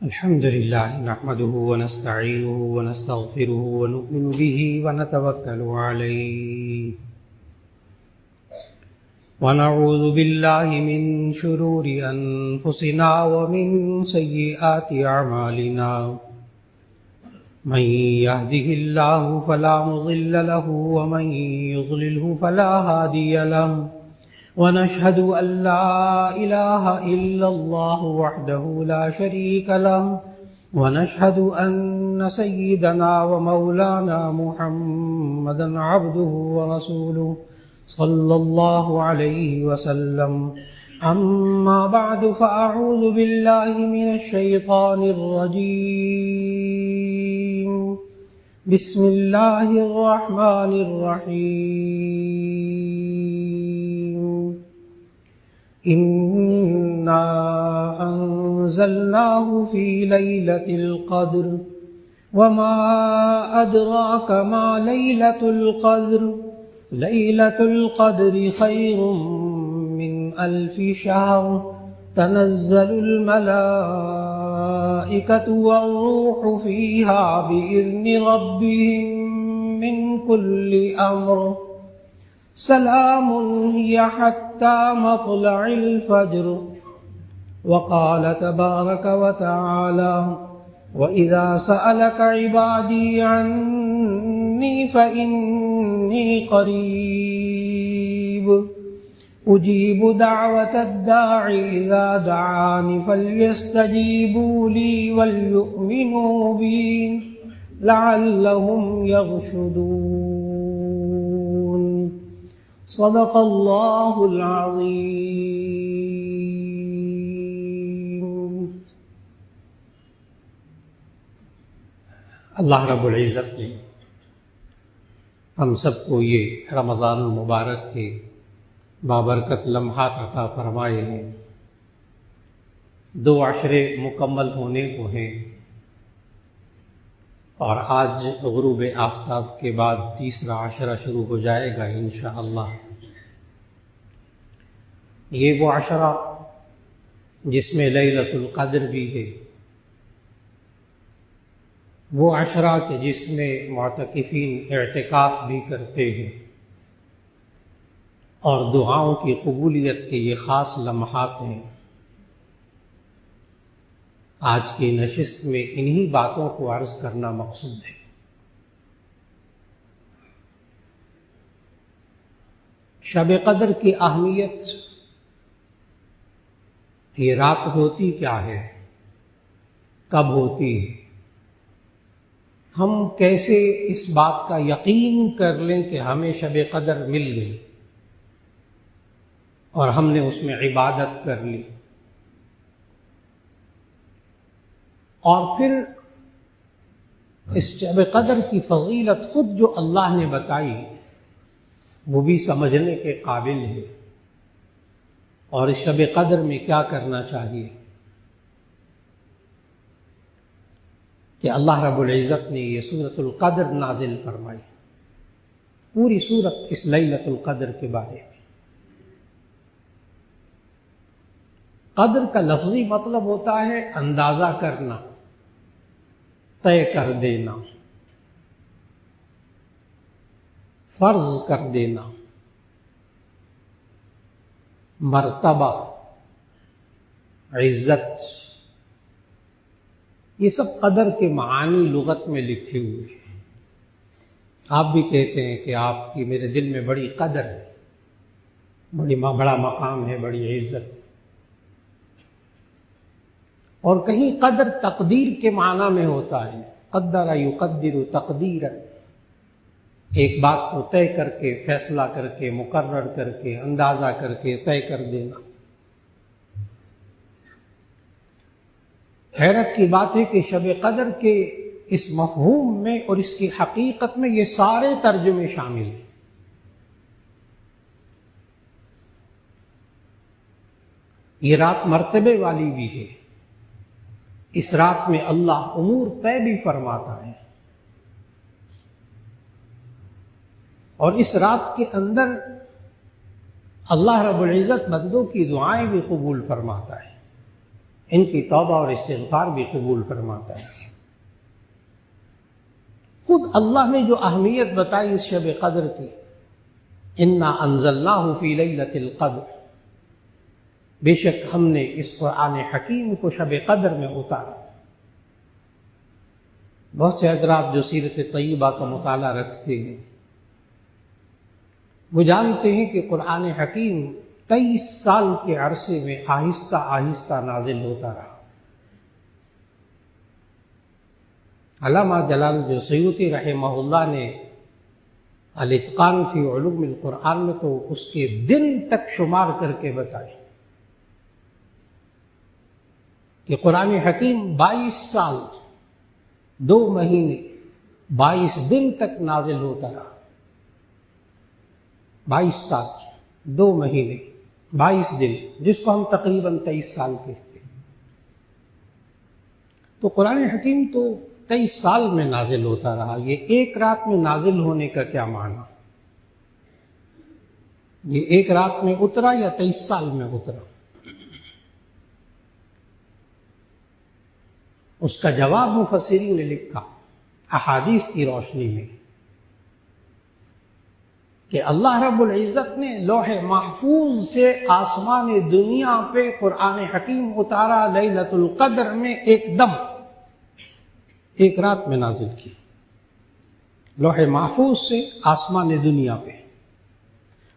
الحمد لله نحمده ونستعينه ونستغفره ونؤمن به ونتوكل عليه ونعوذ بالله من شرور أنفسنا ومن سيئات أعمالنا من يهده الله فلا مضل له ومن يضلله فلا هادي له ونشهد أن لا إله إلا الله وحده لا شريك له ونشهد أن سيدنا ومولانا محمدا عبده ورسوله صلى الله عليه وسلم أما بعد فأعوذ بالله من الشيطان الرجيم بسم الله الرحمن الرحيم إنا أنزلناه في ليلة القدر وما أدراك ما ليلة القدر ليلة القدر خير من 1000 شهر تنزل الملائكة والروح فيها بإذن ربهم من كل أمر سلام هي حتى مطلع الفجر وقال تبارك وتعالى وإذا سألك عبادي عني فإني قريب أجيب دعوة الداع إذا دعان فليستجيبوا لي وليؤمنوا بي لعلهم يرشدون صدق اللہ العظیم۔ اللہ رب العزت نے ہم سب کو یہ رمضان المبارک کے بابرکت لمحات عطا فرمائے ہیں۔ 2 عشرے مکمل ہونے کو ہیں اور آج غروب آفتاب کے بعد تیسرا عشرہ شروع ہو جائے گا انشاءاللہ۔ یہ وہ عشرہ جس میں لیلۃ القدر بھی ہے، وہ عشرہ کہ جس میں معتکفین اعتکاف بھی کرتے ہیں، اور دعاؤں کی قبولیت کے یہ خاص لمحات ہیں۔ آج کی نشست میں انہی باتوں کو عرض کرنا مقصود ہے۔ شب قدر کی اہمیت، یہ رات ہوتی کیا ہے، کب ہوتی ہے، ہم کیسے اس بات کا یقین کر لیں کہ ہمیں شب قدر مل گئی اور ہم نے اس میں عبادت کر لی، اور پھر اس شب قدر کی فضیلت خود جو اللہ نے بتائی وہ بھی سمجھنے کے قابل ہے، اور اس شب قدر میں کیا کرنا چاہیے کہ اللہ رب العزت نے یہ سورۃ القدر نازل فرمائی، پوری سورت اس لیلۃ القدر کے بارے میں۔ قدر کا لفظی مطلب ہوتا ہے اندازہ کرنا، طے کر دینا، فرض کر دینا، مرتبہ، عزت، یہ سب قدر کے معانی لغت میں لکھے ہوئے ہیں۔ آپ بھی کہتے ہیں کہ آپ کی میرے دل میں بڑی قدر ہے، بڑا مقام ہے، بڑی عزت ہے۔ اور کہیں قدر تقدیر کے معنی میں ہوتا ہے، قدر یقدر تقدیرا، ایک بات کو طے کر کے، فیصلہ کر کے، مقرر کر کے، اندازہ کر کے طے کر دینا۔ حیرت کی بات ہے کہ شب قدر کے اس مفہوم میں اور اس کی حقیقت میں یہ سارے ترجمے شامل ہیں۔ یہ رات مرتبے والی بھی ہے، اس رات میں اللہ امور طے بھی فرماتا ہے، اور اس رات کے اندر اللہ رب العزت بندوں کی دعائیں بھی قبول فرماتا ہے۔ ان کی توبہ اور استغفار بھی قبول فرماتا ہے۔ خود اللہ نے جو اہمیت بتائی اس شب قدر کی، انا انزلناہ فی لیلۃ القدر، بے شک ہم نے اس قرآن حکیم کو شب قدر میں اتارا۔ بہت سے حضرات جو سیرت طیبہ کا مطالعہ رکھتے ہیں وہ جانتے ہیں کہ قرآن حکیم 23 سال کے عرصے میں آہستہ آہستہ نازل ہوتا رہا۔ علامہ جلال الدین سیوطی رحمہ اللہ نے الاتقان فی علوم القرآن میں تو اس کے دن تک شمار کر کے بتائے کہ قرآن حکیم 22 سال 2 مہینے 22 دن تک نازل ہوتا رہا۔ 22 سال 2 مہینے 22 دن، جس کو ہم تقریباً 23 سال کہتے ہیں۔ تو قرآن حکیم تو 23 سال میں نازل ہوتا رہا۔ یہ ایک رات میں نازل ہونے کا کیا معنی؟ یہ ایک رات میں اترا یا 23 سال میں اترا؟ اس کا جواب مفسرین نے لکھا احادیث کی روشنی میں کہ اللہ رب العزت نے لوح محفوظ سے آسمان دنیا پہ قرآن حکیم اتارا لیلۃ القدر میں، ایک دم ایک رات میں نازل کی، لوح محفوظ سے آسمان دنیا پہ،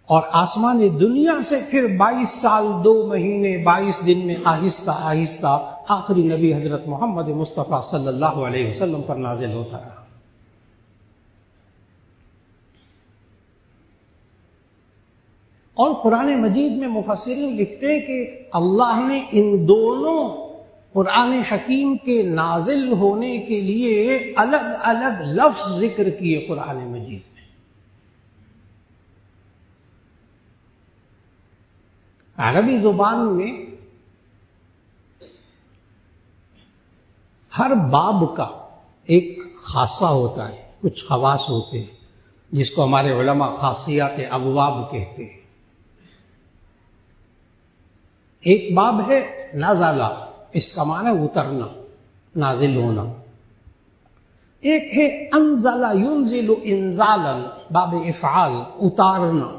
اور آسمان دنیا سے پھر 22 سال 2 مہینے 22 دن میں آہستہ آہستہ آخری نبی حضرت محمد مصطفیٰ صلی اللہ علیہ وسلم پر نازل ہوتا رہا۔ اور قرآن مجید میں مفسرین لکھتے ہیں کہ اللہ نے ان دونوں قرآن حکیم کے نازل ہونے کے لیے الگ الگ لفظ ذکر کیے قرآن مجید میں۔ عربی زبان میں ہر باب کا ایک خاصہ ہوتا ہے، کچھ خواص ہوتے ہیں جس کو ہمارے علماء خاصیات ابواب کہتے ہیں۔ ایک باب ہے نزلہ، اس کا معنی اترنا، نازل ہونا۔ ایک ہے انزل ينزل انزالا، باب افعال، اتارنا۔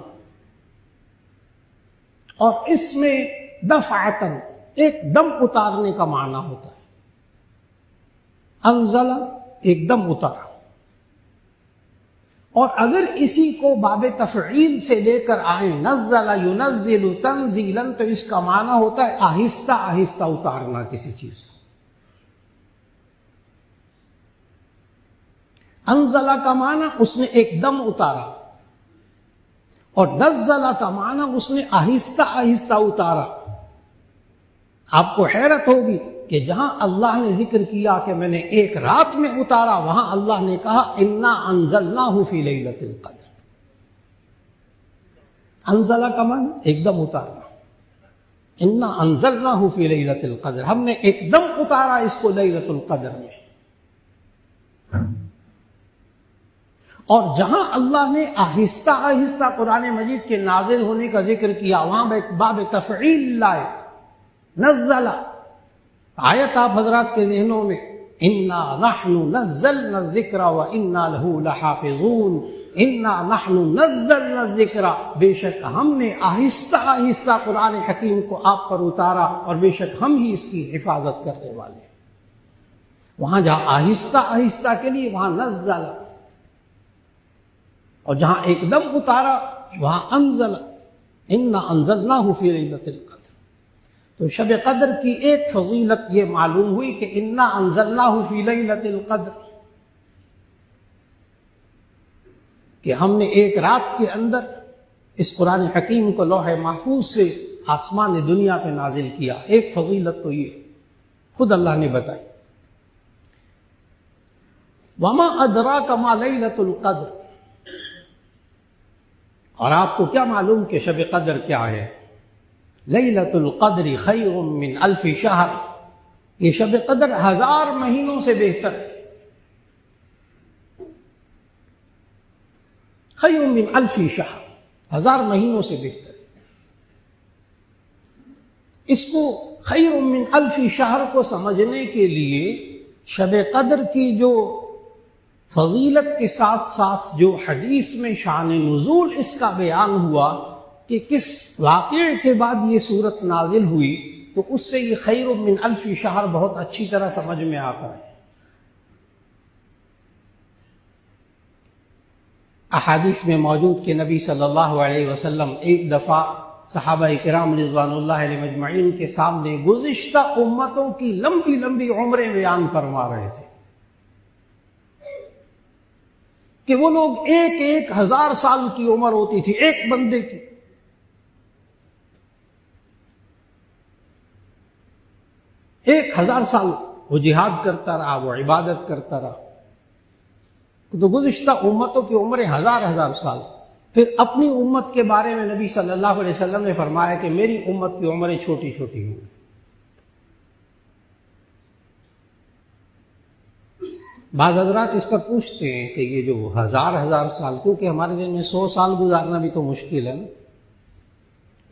اور اس میں دفعتاً، ایک دم اتارنے کا معنی ہوتا ہے۔ انزل ایک دم اتارا، اور اگر اسی کو باب تفعیل سے لے کر آئیں، نزل ينزل تنزیلا، تو اس کا معنی ہوتا ہے آہستہ آہستہ اتارنا کسی چیز کو۔ انزل کا معنی اس نے ایک دم اتارا، اور نزل کا معنی اس نے آہستہ آہستہ اتارا۔ آپ کو حیرت ہوگی کہ جہاں اللہ نے ذکر کیا کہ میں نے ایک رات میں اتارا، وہاں اللہ نے کہا انا انزلناہ فی لیلۃ القدر۔ انزلہ کا معنی ایک دم اتارنا، انا انزلناہ فی لیلۃ القدر، ہم نے ایک دم اتارا اس کو لیلۃ القدر میں۔ اور جہاں اللہ نے آہستہ آہستہ قرآن مجید کے نازل ہونے کا ذکر کیا، وہاں باب تفعیل لائے، نزل۔ آیت آپ حضرات کے ذہنوں میں، انا نحن نزلنا الذکر وانا لہ لحافظون، انا نحن نزلنا الذکر، بے شک ہم نے آہستہ آہستہ قرآن حکیم کو آپ پر اتارا، اور بے شک ہم ہی اس کی حفاظت کرنے والے ہیں۔ وہاں جہاں آہستہ آہستہ کے لیے وہاں نزل، اور جہاں ایک دم اتارا وہاں انزل، انا انزلناہ فی لیلۃ القدر۔ تو شب قدر کی ایک فضیلت یہ معلوم ہوئی کہ انا انزلناہ فی لیلۃ القدر، کہ ہم نے ایک رات کے اندر اس قرآن حکیم کو لوح محفوظ سے آسمان دنیا پہ نازل کیا۔ ایک فضیلت تو یہ خود اللہ نے بتائی۔ وما ادراک ما لیلۃ القدر، اور آپ کو کیا معلوم کہ شب قدر کیا ہے؟ لیلۃ القدر خیر من الف شہر، یہ شب قدر 1000 مہینوں سے بہتر، خیر من الف شہر، 1000 مہینوں سے بہتر۔ اس کو خیر من الف شہر کو سمجھنے کے لیے شب قدر کی جو فضیلت کے ساتھ ساتھ جو حدیث میں شان نزول اس کا بیان ہوا کہ کس واقعے کے بعد یہ صورت نازل ہوئی، تو اس سے یہ خیر من الف شہر بہت اچھی طرح سمجھ میں آتا ہے۔ احادیث میں موجود کہ نبی صلی اللہ علیہ وسلم ایک دفعہ صحابہ کرام رضوان اللہ علیہ مجمعین کے سامنے گزشتہ امتوں کی لمبی لمبی عمریں بیان فرما رہے تھے کہ وہ لوگ 1000 سال کی عمر ہوتی تھی ایک بندے کی، 1000 سال وہ جہاد کرتا رہا، وہ عبادت کرتا رہا، تو گزشتہ امتوں کی عمریں 1000 سال۔ پھر اپنی امت کے بارے میں نبی صلی اللہ علیہ وسلم نے فرمایا کہ میری امت کی عمریں چھوٹی چھوٹی ہوں۔ بعض حضرات اس پر پوچھتے ہیں کہ یہ جو 1000 سال، کیونکہ ہمارے دن میں 100 سال گزارنا بھی تو مشکل ہے نا،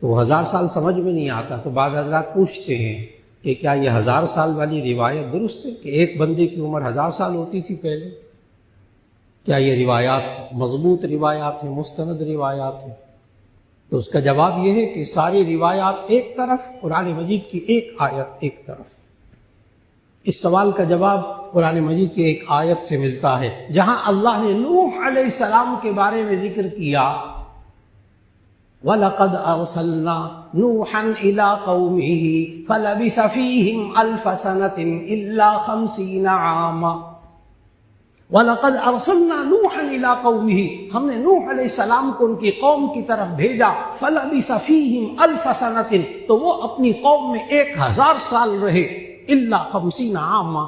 تو 1000 سال سمجھ میں نہیں آتا، تو بعض حضرات پوچھتے ہیں کہ کیا یہ 1000 سال والی روایت درست ہے کہ ایک بندے کی عمر 1000 سال ہوتی تھی پہلے؟ کیا یہ روایات مضبوط روایات ہیں، مستند روایات ہیں؟ تو اس کا جواب یہ ہے کہ ساری روایات ایک طرف، قرآن مجید کی ایک آیت ایک طرف۔ اس سوال کا جواب قرآن مجید کی ایک آیت سے ملتا ہے جہاں اللہ نے نوح علیہ السلام کے بارے میں ذکر کیا، وَلَقَدْ أَرْسَلْنَا نُوحًا إِلَىٰ قَوْمِهِ فَلَبِثَ فِيهِمْ أَلْفَ سَنَةٍ إِلَّا 50 عَامًا۔ وَلَقَدْ أَرْسَلْنَا نُوحًا إِلَىٰ قَوْمِهِ، ہم نے نوح علیہ السلام کو ان کی قوم کی طرف بھیجا، فَلَبِثَ فِيهِمْ أَلْفَ سَنَةٍ، تو وہ اپنی قوم میں 1000 سال رہے، إِلَّا 50 عَامًا،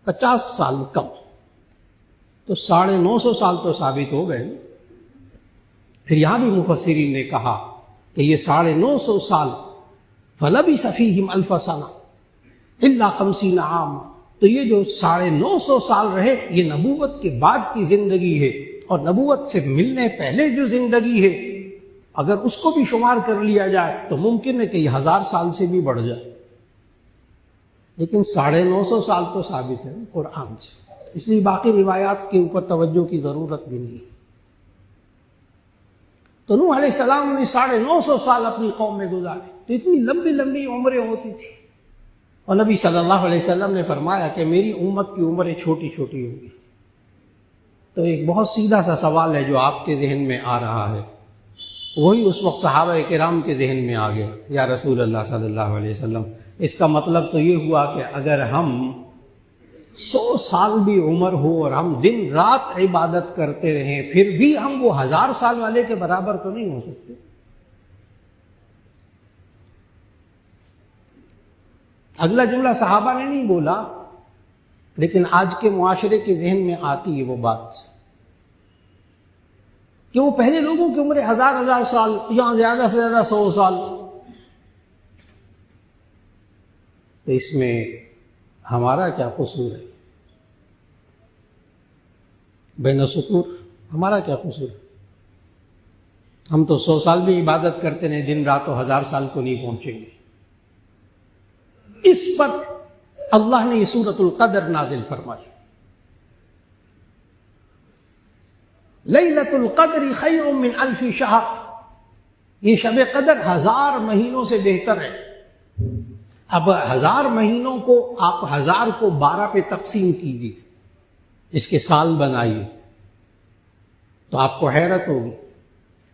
50 سال کم، تو 950 سال تو ثابت ہو گئے۔ پھر یہاں بھی مفسرین نے کہا کہ یہ 950 سال، فَلَبِثَ فِيهِمْ أَلْفَ سَنَةٍ إِلَّا 50 عَامًا، تو یہ جو 950 سال رہے یہ نبوت کے بعد کی زندگی ہے، اور نبوت سے ملنے پہلے جو زندگی ہے اگر اس کو بھی شمار کر لیا جائے تو ممکن ہے کہ یہ 1000 سال سے بھی بڑھ جائے، لیکن 950 سال تو ثابت ہے قرآن سے، اس لیے باقی روایات کے اوپر توجہ کی ضرورت بھی نہیں ہے۔ تو نوح علیہ السلام نے 950 سال اپنی قوم میں گزارے، تو اتنی لمبی لمبی عمریں ہوتی تھی، اور نبی صلی اللہ علیہ وسلم نے فرمایا کہ میری امت کی عمریں چھوٹی چھوٹی ہوگی۔ تو ایک بہت سیدھا سا سوال ہے جو آپ کے ذہن میں آ رہا ہے، وہی اس وقت صحابہ کرام کے ذہن میں آ گیا، یا رسول اللہ صلی اللہ علیہ وسلم، اس کا مطلب تو یہ ہوا کہ اگر ہم 100 سال بھی عمر ہو اور ہم دن رات عبادت کرتے رہیں پھر بھی ہم وہ 1000 سال والے کے برابر تو نہیں ہو سکتے۔ اگلا جملہ صحابہ نے نہیں بولا، لیکن آج کے معاشرے کے ذہن میں آتی ہے وہ بات کہ وہ پہلے لوگوں کی عمریں 1000 سال، یہاں زیادہ سے زیادہ 100 سال، تو اس میں ہمارا کیا قصور ہے؟ بین السطور ہمارا کیا قصور ہے؟ ہم تو 100 سال بھی عبادت کرتے ہیں دن رات، تو 1000 سال کو نہیں پہنچیں گے۔ اس پر اللہ نے یہ سورۃ القدر نازل فرمائی، لیلۃ القدر خیر من الف شہر، یہ شب قدر 1000 مہینوں سے بہتر ہے۔ اب 1000 مہینوں کو آپ 1000 کو 12 پہ تقسیم کیجیے، اس کے سال بنائیے، تو آپ کو حیرت ہوگی۔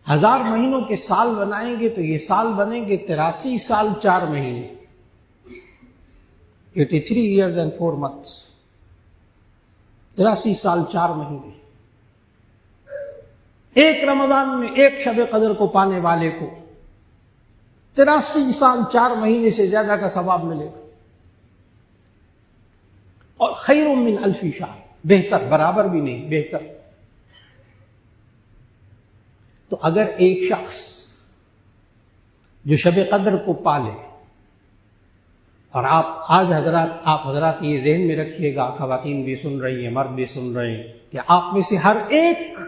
1000 مہینوں کے سال بنائیں گے تو یہ سال بنیں گے 83 سال 4 مہینے، 83 years and 4 months، 83 سال 4 مہینے۔ ایک رمضان میں ایک شب قدر کو پانے والے کو 83 سال 4 مہینے سے زیادہ کا ثواب ملے گا، اور خیر من الف شہر، بہتر، برابر بھی نہیں، بہتر۔ تو اگر ایک شخص جو شب قدر کو پالے، اور آپ حضرات یہ ذہن میں رکھیے گا، خواتین بھی سن رہی ہیں، مرد بھی سن رہے ہیں، کہ آپ میں سے ہر ایک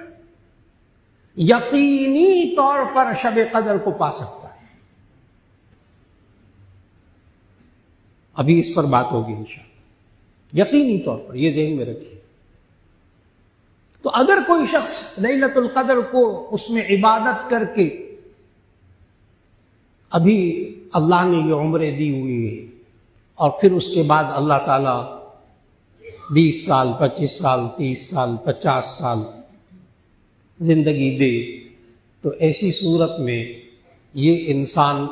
یقینی طور پر شب قدر کو پا سکتا ہے۔ ابھی اس پر بات ہوگی انشاءاللہ، یقینی طور پر یہ ذہن میں رکھیے۔ تو اگر کوئی شخص لیلۃ القدر کو اس میں عبادت کر کے، ابھی اللہ نے یہ عمریں دی ہوئی ہے اور پھر اس کے بعد اللہ تعالیٰ 20 سال 25 سال 30 سال 50 سال زندگی دے، تو ایسی صورت میں یہ انسان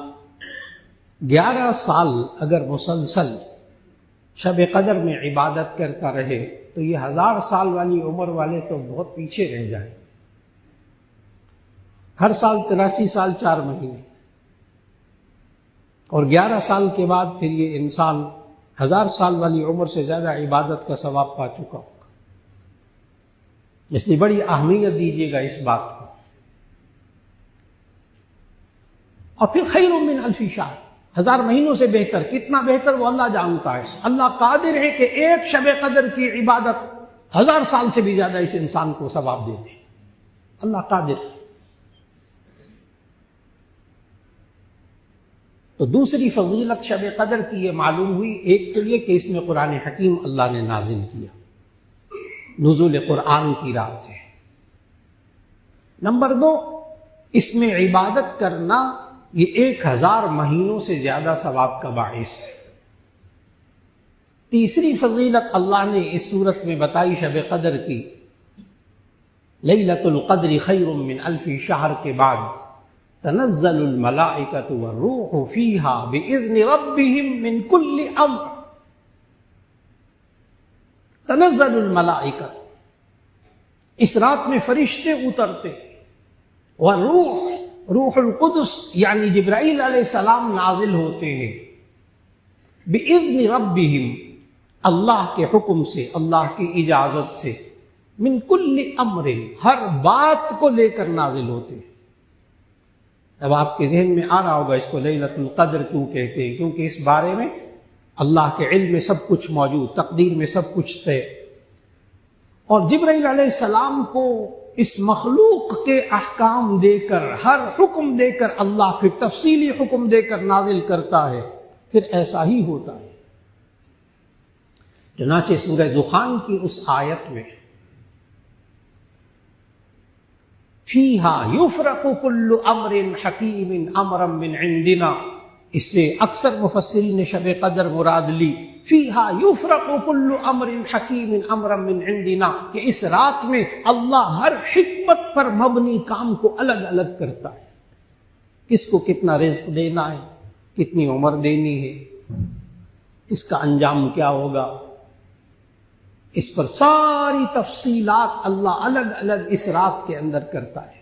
11 سال اگر مسلسل شب قدر میں عبادت کرتا رہے تو یہ 1000 سال والی عمر والے تو بہت پیچھے رہ جائیں۔ ہر سال 83 سال 4 مہینے، اور 11 سال کے بعد پھر یہ انسان 1000 سال والی عمر سے زیادہ عبادت کا ثواب پا چکا ہوگا۔ اس لیے بڑی اہمیت دیجیے گا اس بات کو۔ اور پھر خیر من الف شہر، 1000 مہینوں سے بہتر، کتنا بہتر وہ اللہ جانتا ہے۔ اللہ قادر ہے کہ ایک شب قدر کی عبادت 1000 سال سے بھی زیادہ اس انسان کو ثواب دے دے، اللہ قادر ہے۔ تو دوسری فضیلت شب قدر کی یہ معلوم ہوئی، ایک تو یہ کہ اس میں قرآن حکیم اللہ نے نازل کیا، نزول قرآن کی رات ہے۔ نمبر 2، اس میں عبادت کرنا یہ 1000 مہینوں سے زیادہ ثواب کا باعث ہے۔ تیسری فضیلت اللہ نے اس صورت میں بتائی شب قدر کی، لیلۃ القدر خیر من الف شہر کے بعد تنزل الملائکۃ والروح فیہا باذن ربہم من کل امر۔ تنزل الملائکۃ، اس رات میں فرشتے اترتے، والروح، روح القدس یعنی جبرائیل علیہ السلام نازل ہوتے ہیں، باذن ربہم، اللہ کے حکم سے، اللہ کی اجازت سے، من کل امر، ہر بات کو لے کر نازل ہوتے ہیں۔ اب آپ کے ذہن میں آ رہا ہوگا اس کو لیلۃ القدر کیوں کہتے ہیں، کیونکہ اس بارے میں اللہ کے علم میں سب کچھ موجود، تقدیر میں سب کچھ طے، اور جبرائیل علیہ السلام کو اس مخلوق کے احکام دے کر، ہر حکم دے کر اللہ پھر تفصیلی حکم دے کر نازل کرتا ہے، پھر ایسا ہی ہوتا ہے۔ چنانچہ سورہ دخان کی اس آیت میں فیہا یفرق کل امر حکیم امرا من عندنا، اس سے اکثر مفسرین نے شب قدر مراد لی، فیہا یفرق کل امر حکیم امرا من عندنا، کہ اس رات میں اللہ ہر حکمت پر مبنی کام کو الگ الگ کرتا ہے، کس کو کتنا رزق دینا ہے، کتنی عمر دینی ہے، اس کا انجام کیا ہوگا، اس پر ساری تفصیلات اللہ الگ الگ اس رات کے اندر کرتا ہے۔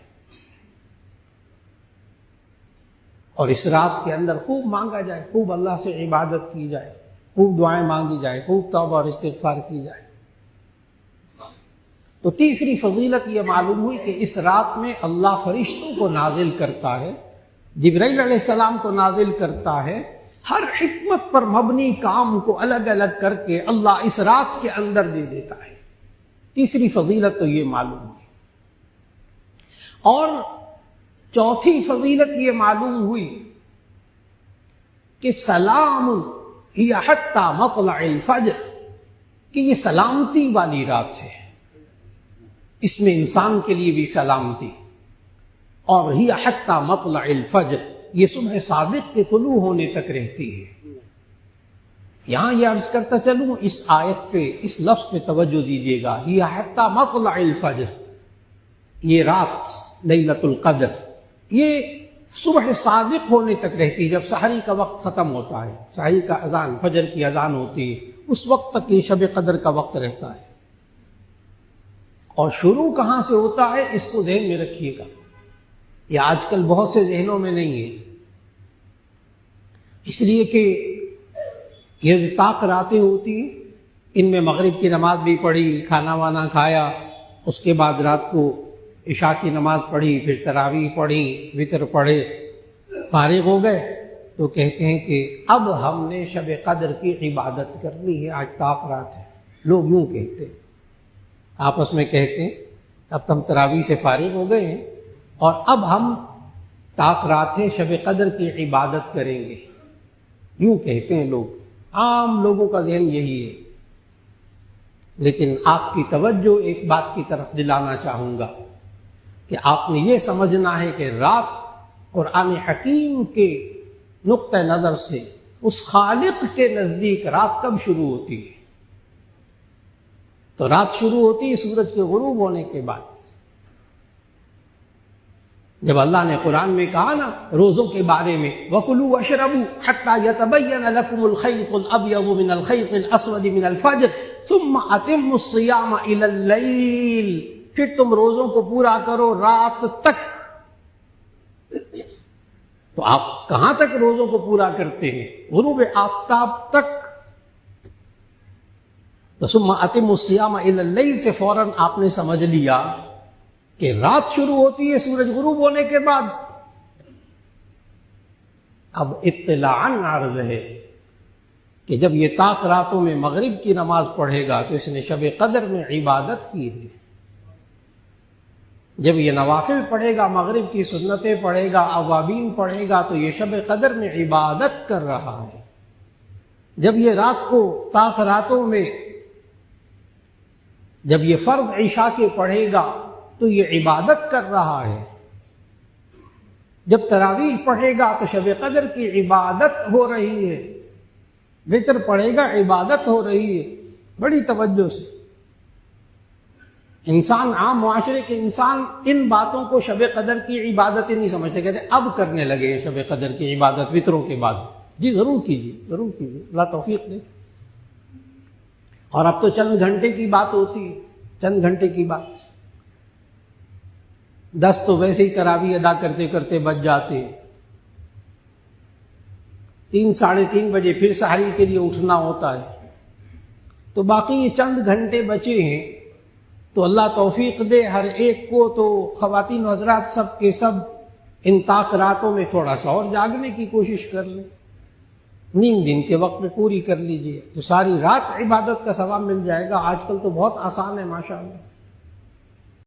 اور اس رات کے اندر خوب مانگا جائے، خوب اللہ سے عبادت کی جائے، خوب دعائیں مانگی جائے، خوب توبہ اور استغفار کی جائے۔ تو تیسری فضیلت یہ معلوم ہوئی کہ اس رات میں اللہ فرشتوں کو نازل کرتا ہے، جبرائیل علیہ السلام کو نازل کرتا ہے، ہر حکمت پر مبنی کام کو الگ الگ کر کے اللہ اس رات کے اندر دے دیتا ہے۔ تیسری فضیلت تو یہ معلوم ہوئی۔ اور چوتھی فضیلت یہ معلوم ہوئی کہ سلام ہی حتی مطلع الفجر، کہ یہ سلامتی والی رات ہے، اس میں انسان کے لیے بھی سلامتی، اور ہی حتی مطلع الفجر، یہ صبح صادق کے طلوع ہونے تک رہتی ہے۔ یہاں یہ عرض کرتا چلوں، اس آیت پہ، اس لفظ پہ توجہ دیجیے گا، ہی حتی مطلع الفجر، یہ رات لیلۃ القدر یہ صبح صادق ہونے تک رہتی ہے، جب سحری کا وقت ختم ہوتا ہے، سحری کا اذان، فجر کی اذان ہوتی ہے، اس وقت تک یہ شب قدر کا وقت رہتا ہے۔ اور شروع کہاں سے ہوتا ہے اس کو ذہن میں رکھیے گا، یہ آج کل بہت سے ذہنوں میں نہیں ہے، اس لیے کہ یہ طاق راتیں ہوتی ہیں، ان میں مغرب کی نماز بھی پڑھی، کھانا وانا کھایا، اس کے بعد رات کو عشاء کی نماز پڑھی، پھر تراویح پڑھی، وتر پڑھے، فارغ ہو گئے، تو کہتے ہیں کہ اب ہم نے شب قدر کی عبادت کرنی ہے، آج طاق رات ہے۔ لوگ یوں کہتے ہیں، آپس میں کہتے ہیں اب ہم تراویح سے فارغ ہو گئے ہیں اور اب ہم طاق رات ہے، شب قدر کی عبادت کریں گے، یوں کہتے ہیں لوگ۔ عام لوگوں کا ذہن یہی ہے. لیکن آپ کی توجہ ایک بات کی طرف دلانا چاہوں گا کہ آپ نے یہ سمجھنا ہے کہ رات قرآن حکیم کے نقطہ نظر سے اس خالق کے نزدیک رات کب شروع ہوتی ہے؟ تو رات شروع ہوتی ہے سورج کے غروب ہونے کے بعد. جب اللہ نے قرآن میں کہا نا روزوں کے بارے میں وَكُلُوا وَاشْرَبُوا حَتَّى يَتَبَيَّنَ لَكُمُ الْخَيْطُ الْأَبْيَضُ مِنَ الْخَيْطِ الْأَسْوَدِ مِنَ الْفَجْرِ ثُمَّ أَتِمُّوا الصِّيَامَ إِلَى اللَّيْلِ، پھر تم روزوں کو پورا کرو رات تک. تو آپ کہاں تک روزوں کو پورا کرتے ہیں؟ غروب آفتاب تک. تو ثم اتم الصیام الی اللیل سے فوراً آپ نے سمجھ لیا کہ رات شروع ہوتی ہے سورج غروب ہونے کے بعد. اب اطلاعاً عرض ہے کہ جب یہ طاق راتوں میں مغرب کی نماز پڑھے گا تو اس نے شب قدر میں عبادت کی ہے. جب یہ نوافل پڑھے گا، مغرب کی سنتیں پڑھے گا، اوابین پڑھے گا، تو یہ شب قدر میں عبادت کر رہا ہے. جب یہ رات کو طاق راتوں میں جب یہ فرض عشاء کے پڑھے گا تو یہ عبادت کر رہا ہے. جب تراویح پڑھے گا تو شب قدر کی عبادت ہو رہی ہے. وتر پڑھے گا عبادت ہو رہی ہے. بڑی توجہ سے انسان، عام معاشرے کے انسان ان باتوں کو شب قدر کی عبادت نہیں سمجھتے، کہتے اب کرنے لگے ہیں شب قدر کی عبادت وتروں کے بعد. جی ضرور کیجیے، ضرور کیجیے، اللہ توفیق دے. اور اب تو چند گھنٹے کی بات ہوتی ہے، چند گھنٹے کی بات. 10 تو ویسے ہی تراویح ادا کرتے کرتے بچ جاتے. 3 ساڑھے 3 بجے پھر سحری کے لیے اٹھنا ہوتا ہے. تو باقی یہ چند گھنٹے بچے ہیں تو اللہ توفیق دے ہر ایک کو. تو خواتین و حضرات سب کے سب ان طاق راتوں میں تھوڑا سا اور جاگنے کی کوشش کر لیں. نیند دن کے وقت میں پوری کر لیجئے تو ساری رات عبادت کا ثواب مل جائے گا. آج کل تو بہت آسان ہے ماشاءاللہ.